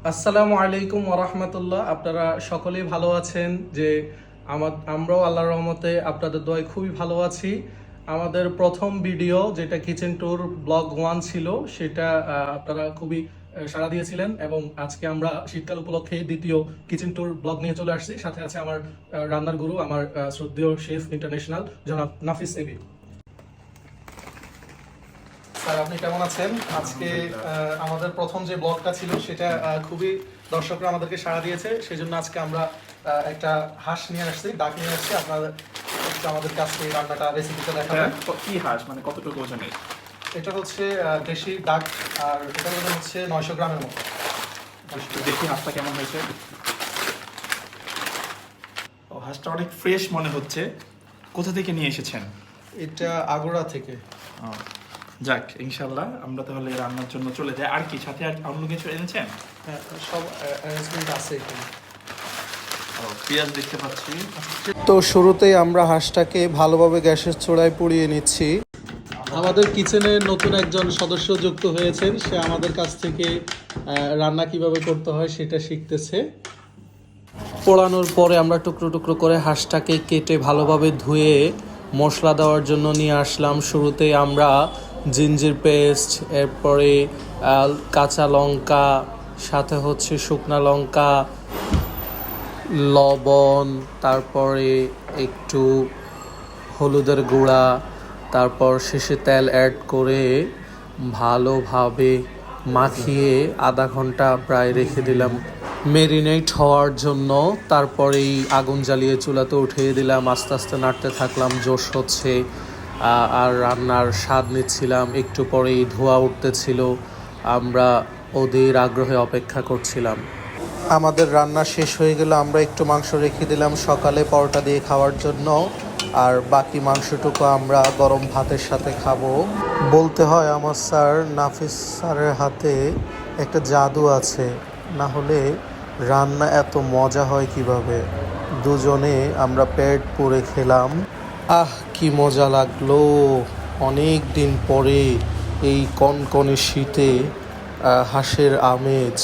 আসসালামু আলাইকুম ওরহমতুল্লাহ। আপনারা সকলেই ভালো আছেন? যে আমরাও আল্লাহর রহমতে আপনাদের দোয়ায় খুবই ভালো আছি। আমাদের প্রথম ভিডিও যেটা কিচেন ট্যুর ব্লগ 1 ছিল, সেটা আপনারা খুবই সাড়া দিয়েছিলেন এবং আজকে আমরা শীতকাল উপলক্ষে দ্বিতীয় কিচেন ট্যুর ব্লগ নিয়ে চলে আসছি। সাথে আছে আমার রান্নার গুরু, আমার শ্রদ্ধেয় শেফ ইন্টারন্যাশনাল জনাব নাফিস এবি। স্যার, আপনি কেমন আছেন? আজকে আমাদের প্রথম যে ব্লগটা ছিল সেটা খুবই দর্শকরা আমাদেরকে সাড়া দিয়েছে, সেই জন্য আজকে আমরা একটা হাঁস নিয়ে আসছি, ডাক নিয়ে আসছি। আপনাদের আমাদের কাছে রান্নাটা রেসিপিটা দেখাবেন। কি হাঁস মানে কতটুকু ওজনের? এটা হচ্ছে দেশি ডাক, আর এটার ওজন হচ্ছে 900 গ্রামের মতো। দেখি হাঁসটা কেমন হয়েছে। ও, হাঁসটা অনেক ফ্রেশ মনে হচ্ছে। কোথা থেকে নিয়ে এসেছেন? এটা আগুড়া থেকে। ও, যাক, ইনশাল্লাহ আমরা তাহলে রান্নার জন্য চলে যাই। আর কি সাথে আর অন্য কিছু এনেছেন? হ্যাঁ, সব অ্যারেঞ্জমেন্ট আছে এখানে। পেঁয়াজ দেখতে পাচ্ছি। তো শুরুতেই আমরা হাঁসটাকে ভালোভাবে গ্যাসের চুলায় পুড়িয়ে নিচ্ছি। আমাদের কিচেনে নতুন একজন সদস্য যুক্ত হয়েছেন, সে আমাদের কাছ থেকে রান্না কিভাবে করতে হয় সেটা শিখতেছে। পোড়ানোর পরে আমরা টুকরো টুকরো করে হাঁসটাকে কেটে ভালোভাবে ধুয়ে মশলা দেওয়ার জন্য নিয়ে আসলাম। শুরুতেই আমরা জিঞ্জির পেস্ট, এরপরে কাঁচা লঙ্কা, সাথে হচ্ছে শুকনা লঙ্কা, লবণ, তারপরে একটু হলুদের গুঁড়া, তারপর শেষে তেল অ্যাড করে ভালোভাবে মাখিয়ে আধা ঘন্টা প্রায় রেখে দিলাম মেরিনেট হওয়ার জন্য। তারপরেই আগুন জ্বালিয়ে চুলাতে উঠিয়ে দিলাম, আস্তে আস্তে নাড়তে থাকলাম। জোশ হচ্ছে আর রান্নার স্বাদ নিচ্ছিলাম। একটু পরেই ধোঁয়া উঠতেছিল, আমরা ওদের আগ্রহে অপেক্ষা করছিলাম। আমাদের রান্না শেষ হয়ে গেল, আমরা একটু মাংস রেখে দিলাম সকালে পরোটা দিয়ে খাওয়ার জন্য, আর বাকি মাংসটুকু আমরা গরম ভাতের সাথে খাবো। বলতে হয় আমার স্যার নাফিস স্যারের হাতে একটা জাদু আছে, না হলে রান্না এত মজা হয় কিভাবে। দুজনে আমরা পেট পুরে খেলাম। কি মজা লাগলো! অনেক দিন পরে এই কনকনে শীতে হাঁসের আমেজ।